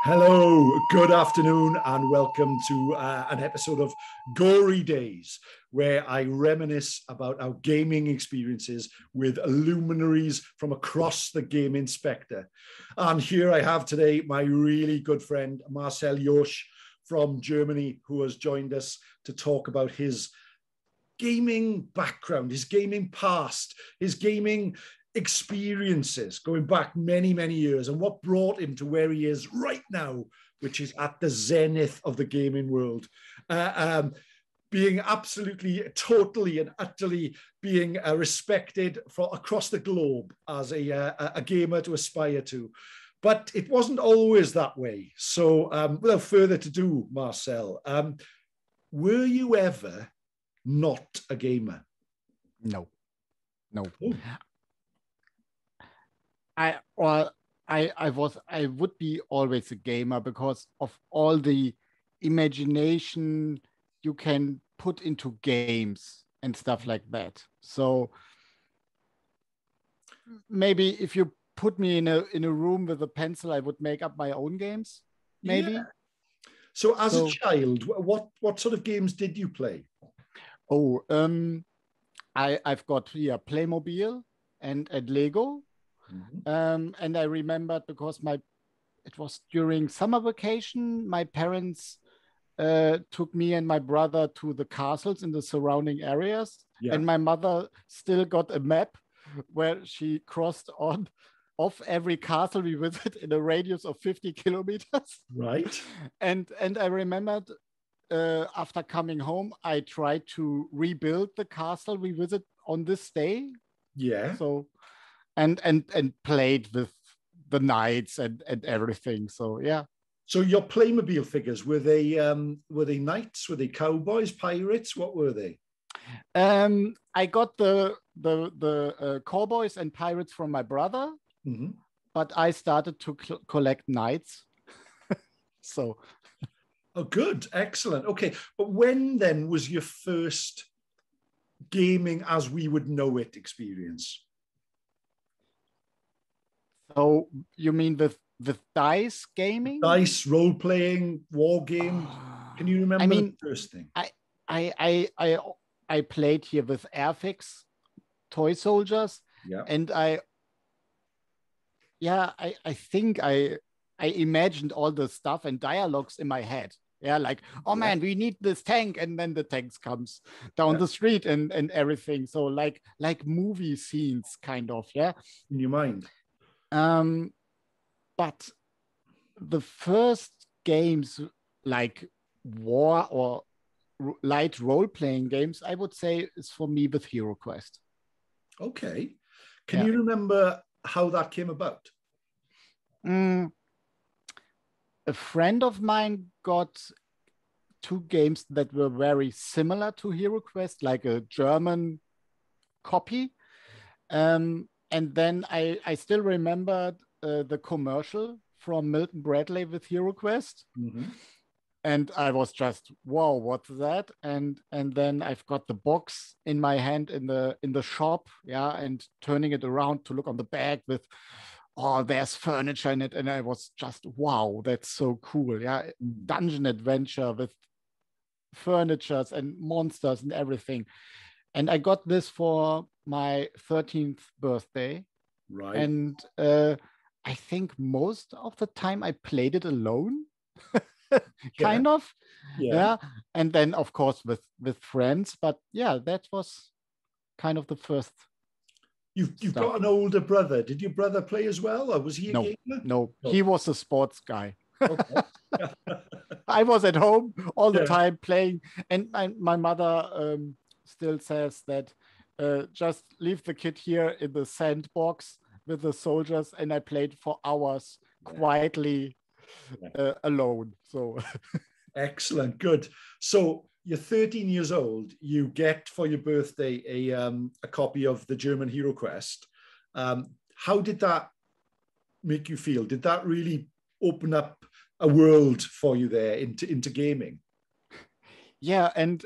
Hello, good afternoon, and welcome to an episode of Gory Days, where I reminisce about our gaming experiences with luminaries from across the gaming spectre. And here I have today my really good friend, Marcel Josch from Germany, who has joined us to talk about his gaming background, his gaming past, his gaming experiences going back many, many years, and what brought him to where he is right now, which is at the zenith of the gaming world. Being absolutely, totally, and utterly being respected for across the globe as a gamer to aspire to. But it wasn't always that way. So without further ado, Marcel, were you ever not a gamer? No. Oh. I would be always a gamer because of all the imagination you can put into games and stuff like that. So maybe if you put me in a room with a pencil, I would make up my own games. Maybe. Yeah. So as a child, what sort of games did you play? Oh, I've got here Playmobil and Lego. Mm-hmm. And I remembered because it was during summer vacation, my parents took me and my brother to the castles in the surrounding areas. Yeah. And my mother still got a map where she crossed off every castle we visited in a radius of 50 kilometers. Right. And I remembered after coming home, I tried to rebuild the castle we visit on this day. Yeah. So and played with the knights and everything. So yeah. So your Playmobil figures, were they knights? Were they cowboys, pirates? What were they? I got the cowboys and pirates from my brother, mm-hmm. But I started to collect knights. So. Oh, good, excellent. Okay, but when then was your first gaming as we would know it experience? So you mean with dice gaming? Dice, role-playing, war game. Can you remember the first thing? I played here with Airfix toy soldiers. Yeah. And I think I imagined all the stuff and dialogues in my head. Yeah, like, oh man, we need this tank, and then the tanks comes down the street and everything. So like movie scenes, kind of, yeah. In your mind. But the first games like war or light role-playing games, I would say, is for me with Hero Quest. Okay. Can you remember how that came about? A friend of mine got two games that were very similar to Hero Quest, like a German copy. And then I still remembered the commercial from Milton Bradley with Hero Quest. Mm-hmm. And I was just, wow, what's that? And then I've got the box in my hand in the shop, yeah, and turning it around to look on the bag with, oh, there's furniture in it. And I was just, wow, that's so cool. Yeah. Dungeon adventure with furnitures and monsters and everything. And I got this for my 13th birthday. Right. And I think most of the time I played it alone. Kind of. Yeah. And then, of course, with friends. But yeah, that was kind of the first. You've got an older brother. Did your brother play as well, or was he a gamer? No, he was a sports guy. Okay. I was at home all the time playing, and my mother still says that just leave the kid here in the sandbox with the soldiers, and I played for hours quietly alone. So excellent, good. So you're 13 years old. You get for your birthday a copy of the German Hero Quest. How did that make you feel? Did that really open up a world for you there into gaming? Yeah, and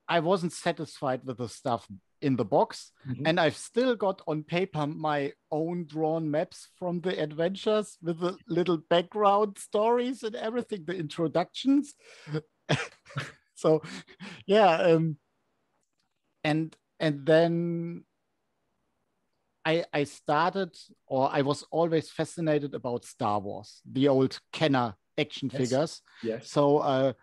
I wasn't satisfied with the stuff in the box. Mhm. And I've still got on paper my own drawn maps from the adventures with the little background stories and everything, the introductions. So yeah, and then I started, or I was always fascinated about Star Wars, the old Kenner action figures. Yes. So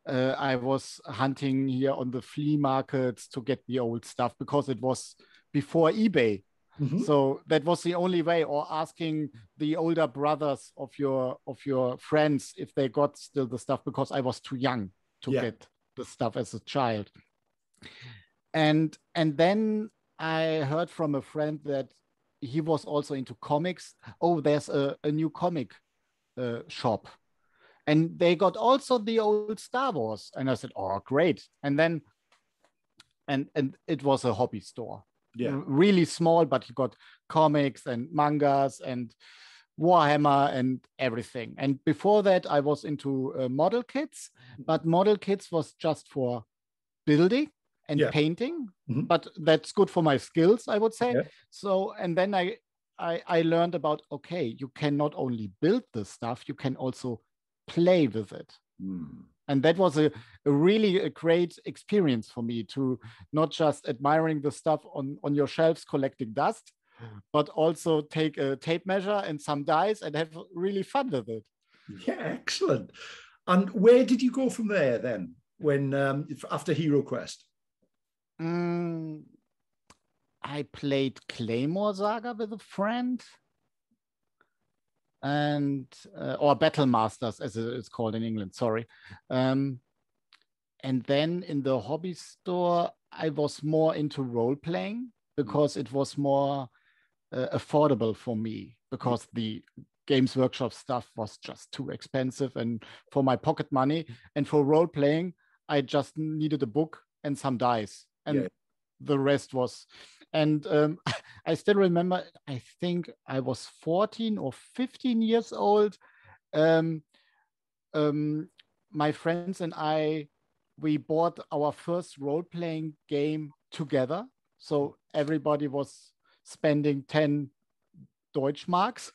I was hunting here on the flea markets to get the old stuff because it was before eBay. Mhm. So that was the only way, or asking the older brothers of your friends if they got still the stuff, because I was too young to get the stuff as a child. And then I heard from a friend that he was also into comics. Oh, there's a new comic shop, and they got also the old Star Wars. And I said, oh, great. And then and it was a hobby store, really small, but you got comics and mangas and Warhammer and everything. And before that, I was into model kits, but model kits was just for building and painting, but that's good for my skills, I would say. So, and then I learned about, okay, you can not only build the stuff, you can also play with it. And that was a really a great experience for me, to not just admiring the stuff on your shelves collecting dust, but also take a tape measure and some dice and have really fun with it. Yeah, excellent. And where did you go from there then, when after Hero Quest? I played Claymore Saga with a friend, and or Battle Masters, as it's called in England. Sorry. And then in the hobby store, I was more into role playing because it was more affordable for me, because the Games Workshop stuff was just too expensive and for my pocket money. And for role playing, I just needed a book and some dice, and the rest was. And I still remember, I think I was 14 or 15 years old. My friends and I, we bought our first role-playing game together. So everybody was spending 10 Deutschmarks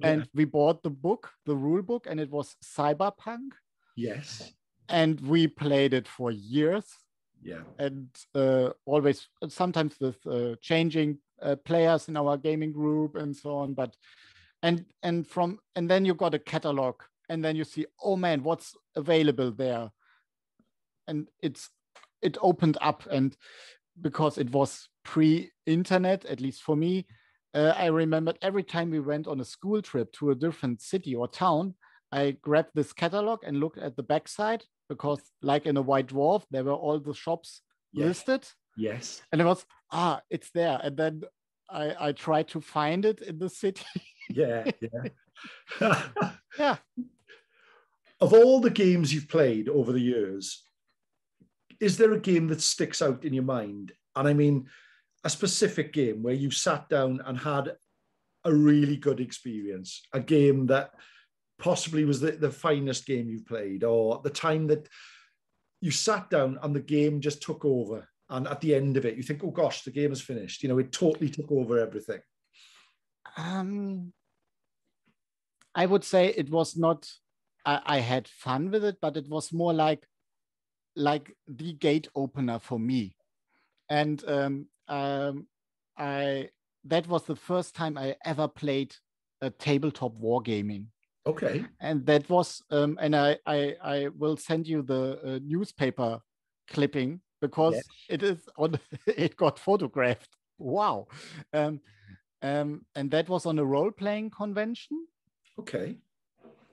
and we bought the book, the rule book, and it was Cyberpunk. Yes. And we played it for years. Yeah. And always, sometimes with changing players in our gaming group and so on. But and then you got a catalog, and then you see, oh man, what's available there? And it opened up, and because it was pre-internet, at least for me, I remembered every time we went on a school trip to a different city or town, I grabbed this catalog and looked at the backside, because like in a White Dwarf, there were all the shops listed. Yes. And it was, it's there. And then I tried to find it in the city. Yeah. Yeah. Of all the games you've played over the years, is there a game that sticks out in your mind? And I mean, a specific game where you sat down and had a really good experience, a game that possibly was the finest game you've played, or the time that you sat down and the game just took over. And at the end of it, you think, oh gosh, the game is finished. You know, it totally took over everything. I would say it was not, I had fun with it, but it was more like the gate opener for me. And that was the first time I ever played a tabletop wargaming. Okay. And that was, and I will send you the newspaper clipping, because it is on, it got photographed. Wow. And that was on a role-playing convention. Okay.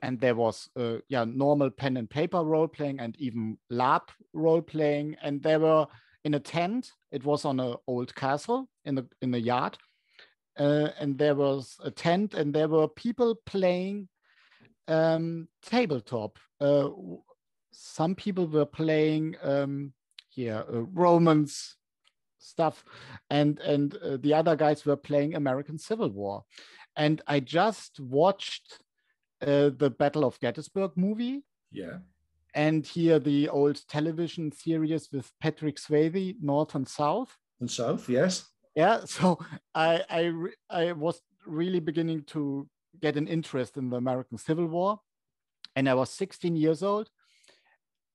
And there was normal pen and paper role-playing and even lab role-playing. And they were in a tent. It was on an old castle in the yard. And there was a tent, and there were people playing tabletop. Some people were playing Romans stuff, and the other guys were playing American Civil War. And I just watched the Battle of Gettysburg movie. Yeah. And here the old television series with Patrick Swayze, North and South. And south, yes. Yeah, so I was really beginning to get an interest in the American Civil War, and I was 16 years old,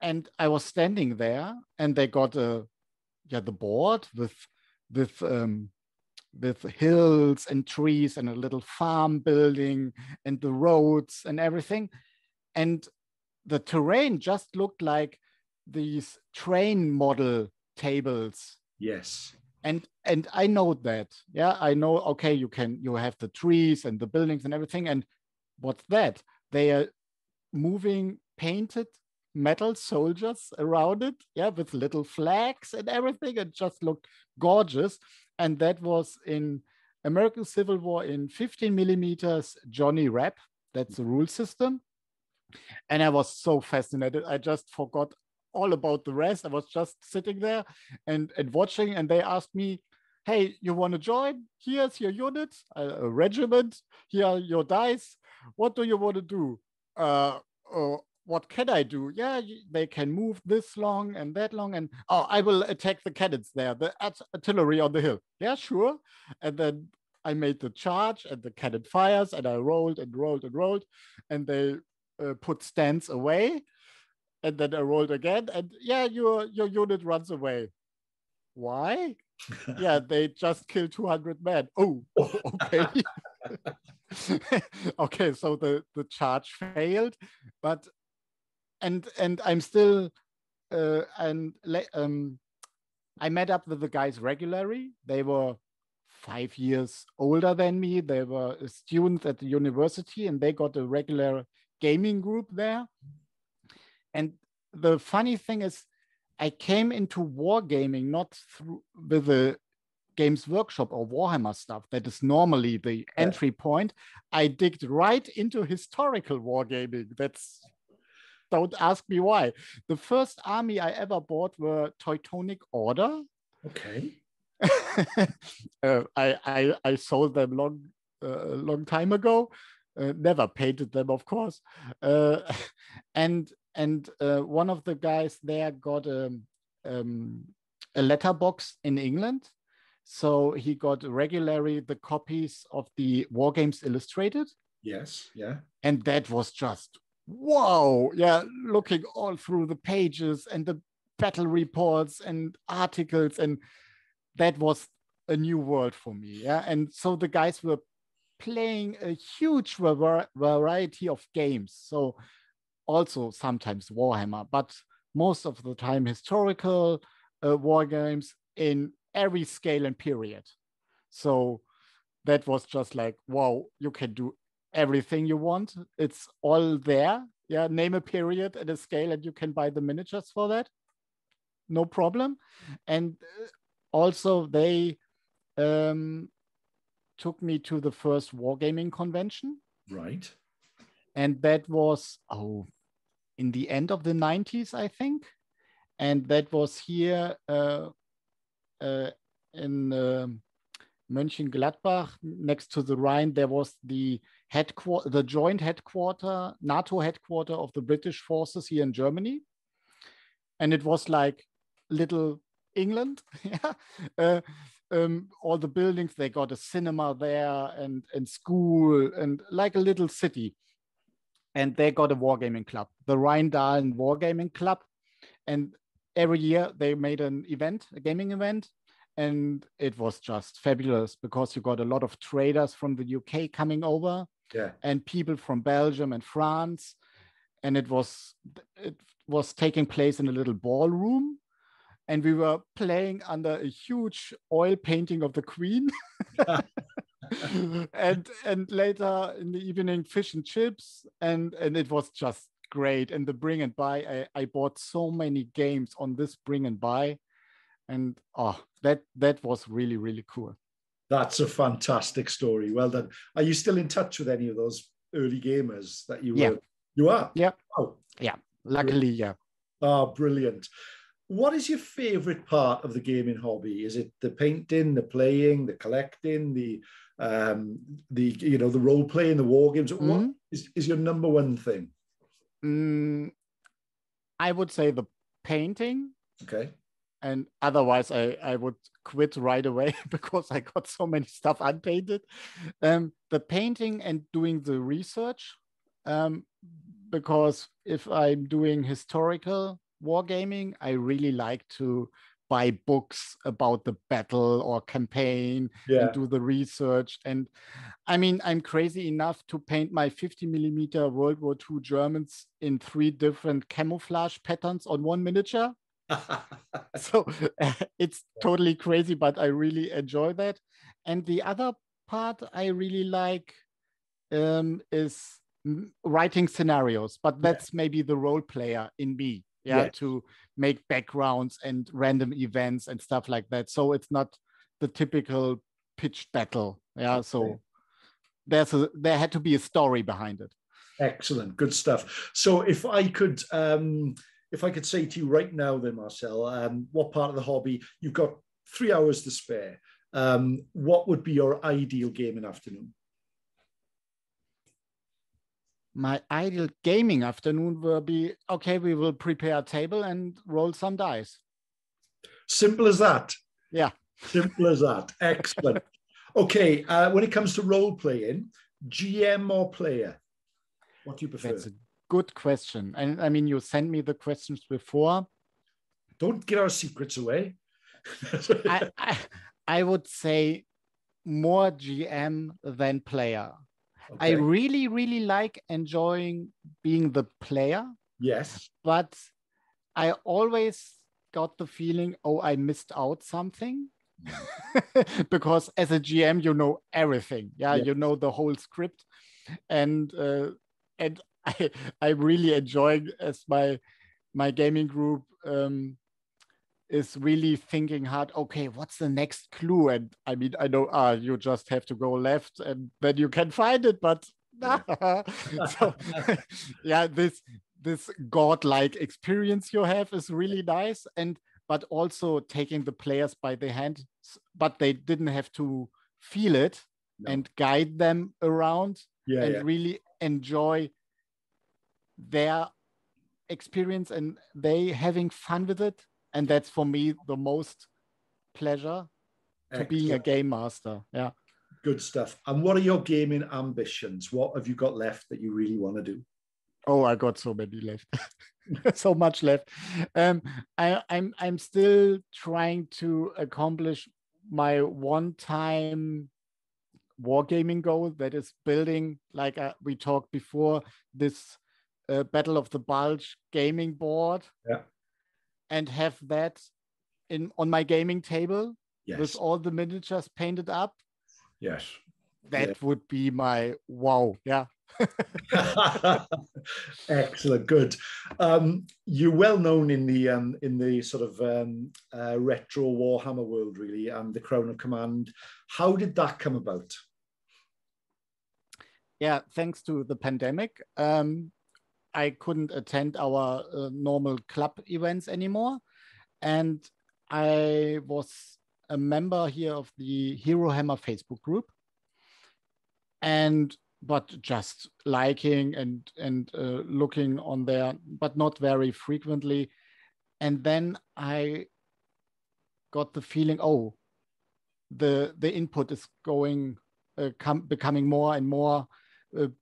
and I was standing there, and they got the board with with hills and trees and a little farm building and the roads and everything, and the terrain just looked like these train model tables. Yes. And I know that. Yeah, I know, okay, you have the trees and the buildings and everything. And what's that? They are moving painted metal soldiers around it, yeah, with little flags and everything. It just looked gorgeous. And that was in American Civil War in 15 millimeters Johnny Rep. That's the rule system. And I was so fascinated. I just forgot all about the rest. I was just sitting there and watching, and they asked me, hey, you want to join? Here's your unit, a regiment. Here are your dice. What do you want to do? What can I do? Yeah, they can move this long and that long. And I will attack the cannons there, the artillery on the hill. Yeah, sure. And then I made the charge, and the cannon fires, and I rolled and rolled and rolled, and they put stands away, and then I rolled again, and yeah, your unit runs away. Why? Yeah, they just killed 200 men. Oh, okay. Okay, so the charge failed, but and I'm still and I met up with the guys regularly. They were 5 years older than me. They were students at the university, and they got a regular gaming group there. And the funny thing is, I came into wargaming not through with the Games Workshop or Warhammer stuff. That is normally the entry point. I digged right into historical wargaming. Don't ask me why. The first army I ever bought were Teutonic Order. Okay. I sold them long time ago. Never painted them, of course. And one of the guys there got a letterbox in England, so he got regularly the copies of the Wargames Illustrated. Yes, yeah. And that was just wow, yeah, looking all through the pages and the battle reports and articles, and that was a new world for me. Yeah, and so the guys were playing a huge variety of games. So also sometimes Warhammer, but most of the time historical war games in every scale and period. So that was just like, wow, you can do everything you want. It's all there. Yeah, name a period and a scale, and you can buy the miniatures for that. No problem. And also they took me to the first wargaming convention. Right. And that was, in the end of the 90s, I think. And that was here in Mönchengladbach, next to the Rhine. There was the joint headquarter, NATO headquarter of the British forces here in Germany. And it was like little England. All the buildings, they got a cinema there and school and like a little city. And they got a wargaming club, the Rheindalen Wargaming Club. And every year they made an event, a gaming event. And it was just fabulous because you got a lot of traders from the UK coming over, and people from Belgium and France. And it was taking place in a little ballroom. And we were playing under a huge oil painting of the Queen. and later in the evening, fish and chips. And it was just great. And the bring and buy, I bought so many games on this bring and buy. And that was really, really cool. That's a fantastic story. Well done. Are you still in touch with any of those early gamers that you were? You are? Yeah. Oh. Yeah. Luckily, yeah. Oh, brilliant. What is your favorite part of the gaming hobby? Is it the painting, the playing, the collecting, the role playing, the war games? Mm-hmm. What is your number one thing? I would say the painting. Okay. And otherwise I would quit right away because I got so many stuff unpainted. The painting and doing the research, because if I'm doing historical wargaming, I really like to buy books about the battle or campaign and do the research. And I mean, I'm crazy enough to paint my 50mm World War II Germans in 3 different camouflage patterns on one miniature. So it's totally crazy, but I really enjoy that. And the other part I really like is writing scenarios, but that's maybe the role player in me, to make backgrounds and random events and stuff like that. So it's not the typical pitched battle. So there had to be a story behind it. Excellent, good stuff. So if I could say to you right now then, Marcel, what part of the hobby, you've got 3 hours to spare, what would be your ideal gaming afternoon? My ideal gaming afternoon will be, okay, we will prepare a table and roll some dice. Simple as that. Yeah. Simple as that. Excellent. Okay, when it comes to role playing, GM or player, what do you prefer? That's a good question. And I mean, you sent me the questions before. Don't give our secrets away. I would say more GM than player. Okay. I really, really like enjoying being the player. Yes. But I always got the feeling, oh, I missed out something. Because as a GM, you know everything. You know the whole script. And I really enjoy, as my gaming group is really thinking hard, okay, what's the next clue? And I mean, I know you just have to go left and then you can find it, but so this godlike experience you have is really nice. But also taking the players by the hand, but they didn't have to feel it and guide them around really enjoy their experience and they having fun with it. And that's for me the most pleasure to being a game master. Yeah. Good stuff. And what are your gaming ambitions? What have you got left that you really want to do? Oh, I got so many left. So much left. I'm still trying to accomplish my one-time wargaming goal, that is building, like we talked before, this Battle of the Bulge gaming board. Yeah. And have that on my gaming table with all the miniatures painted up. Yes. That would be my wow. Yeah. Excellent. Good. You're well known in the sort of retro Warhammer world, really, and the Crown of Command. How did that come about? Yeah, thanks to the pandemic. I couldn't attend our normal club events anymore. And I was a member here of the Hero Hammer Facebook group. But just liking and looking on there, but not very frequently. And then I got the feeling, oh, the input is becoming more and more.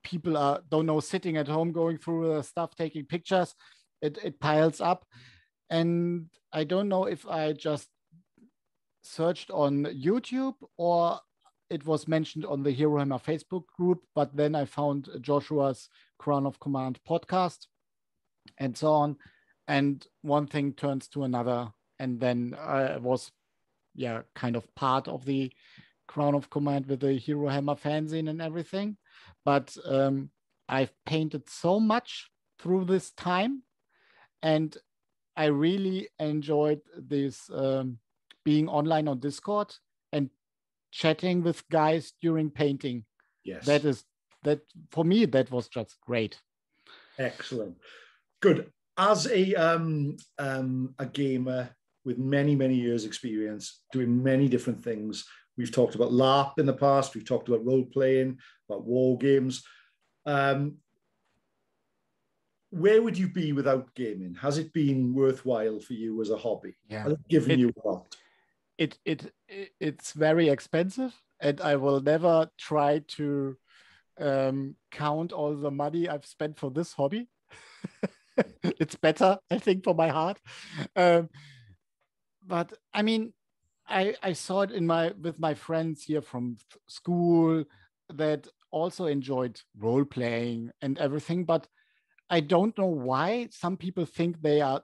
People don't know, sitting at home going through stuff, taking pictures. It piles up, and I don't know if I just searched on YouTube or it was mentioned on the Hero Hammer Facebook group. But then I found Joshua's Crown of Command podcast, and so on. And one thing turns to another, and then I was, kind of part of the Crown of Command with the Hero Hammer fanzine and everything. But I've painted so much through this time, and I really enjoyed this being online on Discord and chatting with guys during painting. Yes, that for me, that was just great. Excellent, good. As a gamer with many years experience doing many different things. We've talked about LARP in the past. We've talked about role playing, about war games. where would you be without gaming? Has it been worthwhile for you as a hobby? Yeah. Has it given you a lot? It's very expensive, and I will never try to count all the money I've spent for this hobby. It's better, I think, for my heart. But I mean, I saw it with my friends here from school that also enjoyed role playing and everything. But I don't know why some people think they are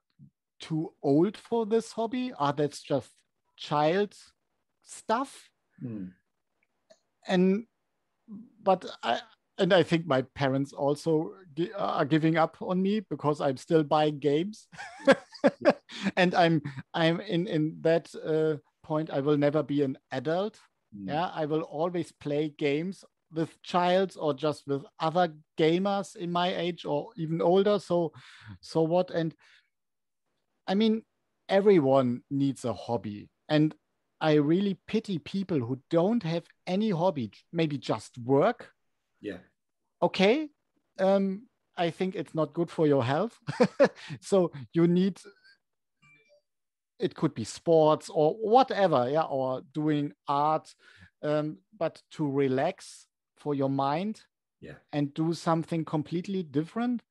too old for this hobby, or that's just child stuff. And I think my parents also are giving up on me because I'm still buying games. And I'm in that point. I will never be an adult. Yeah, I will always play games with childs or just with other gamers in my age or even older. So what? And I mean, everyone needs a hobby, and I really pity people who don't have any hobby, maybe just work. Yeah. Okay. I think it's not good for your health. So you need, it could be sports or whatever, yeah, or doing art, but to relax for your mind, yeah, and do something completely different.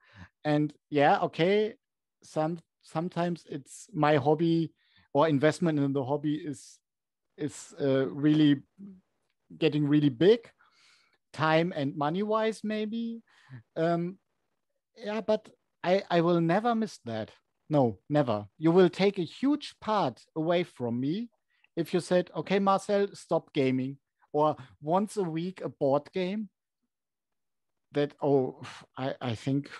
And yeah, okay, sometimes it's my hobby or investment in the hobby is really getting really big, time and money wise, maybe. Yeah, but I will never miss that. No, never. You will take a huge part away from me if you said, okay, Marcel, stop gaming, or once a week a board game. That, oh, I think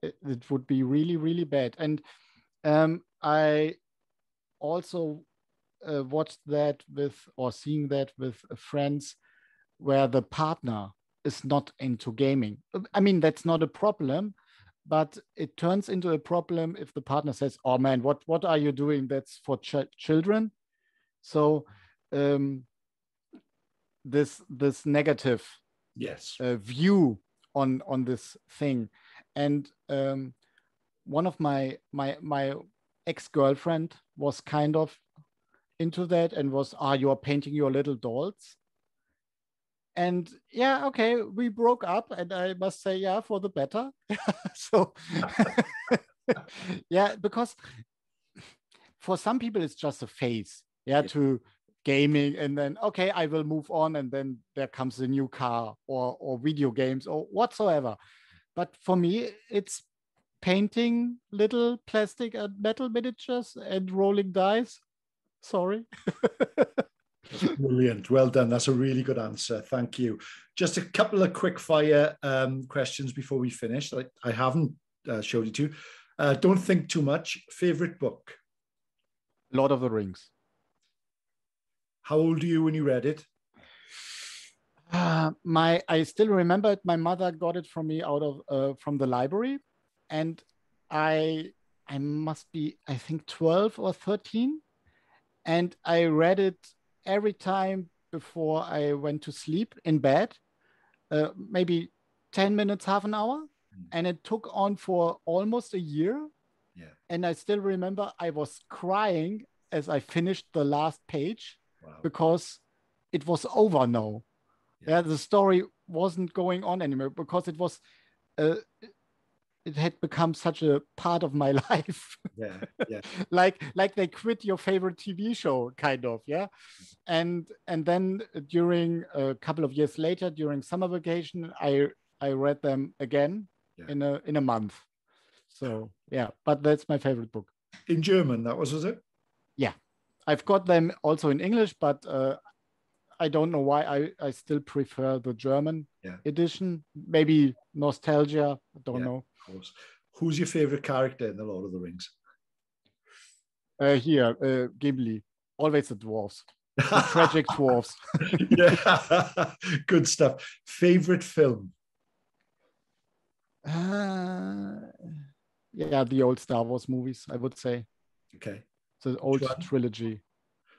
it would be really, really bad. And I also watched that with, or seeing that with friends where the partner is not into gaming. I mean, that's not a problem, but it turns into a problem if the partner says, "Oh man, what are you doing? That's for children." So this negative view on this thing, and one of my ex-girlfriend was kind of into that and was, you are painting your little dolls. And yeah, okay, we broke up, and I must say, yeah, for the better. So yeah, because for some people it's just a phase, to gaming, and then okay, I will move on, and then there comes a new car or video games or whatsoever. But for me, it's painting little plastic and metal miniatures and rolling dice. Sorry. That's brilliant. Well done. That's a really good answer. Thank you. Just a couple of quick fire questions before we finish. I haven't showed it to you. Don't think too much. Favorite book? Lord of the Rings. How old are you when you read it? I still remember it. My mother got it from me out of from the library, and I must be, I think, 12 or 13, and I read it every time before I went to sleep in bed, maybe 10 minutes, half an hour, and it took on for almost a year. Yeah. And I still remember I was crying as I finished the last page. Wow. Because it was over now. Yeah, the story wasn't going on anymore because it was, it had become such a part of my life. Yeah. like they quit your favorite TV show, kind of, yeah. And then during a couple of years later, during summer vacation, I read them again in a month. So yeah, but that's my favorite book. In German, that was it? Yeah, I've got them also in English, but I don't know why I still prefer the German edition. Maybe nostalgia. I don't know. Of course. Who's your favorite character in The Lord of the Rings? Gimli. Always the dwarves. The tragic dwarves. Yeah, good stuff. Favorite film? Yeah, the old Star Wars movies, I would say. Okay. The old trilogy.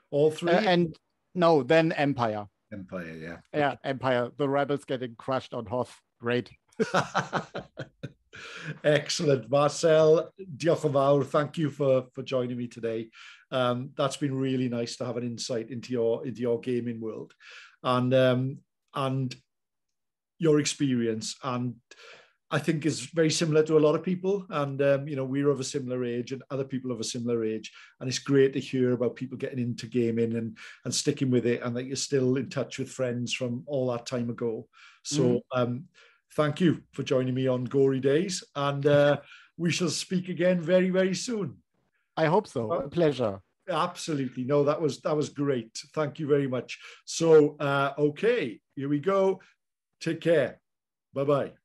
All three? And no, then Empire. Empire, yeah. Yeah, Empire. The rebels getting crushed on Hoth. Great. Excellent. Marcel, diolch yn fawr. Thank you for joining me today. That's been really nice to have an insight into your gaming world and your experience. And I think is very similar to a lot of people. And, we're of a similar age and other people of a similar age. And it's great to hear about people getting into gaming and sticking with it and that you're still in touch with friends from all that time ago. So thank you for joining me on Gory Days. And we shall speak again very, very soon. I hope so. A pleasure. Absolutely. No, that was great. Thank you very much. So, okay, here we go. Take care. Bye-bye.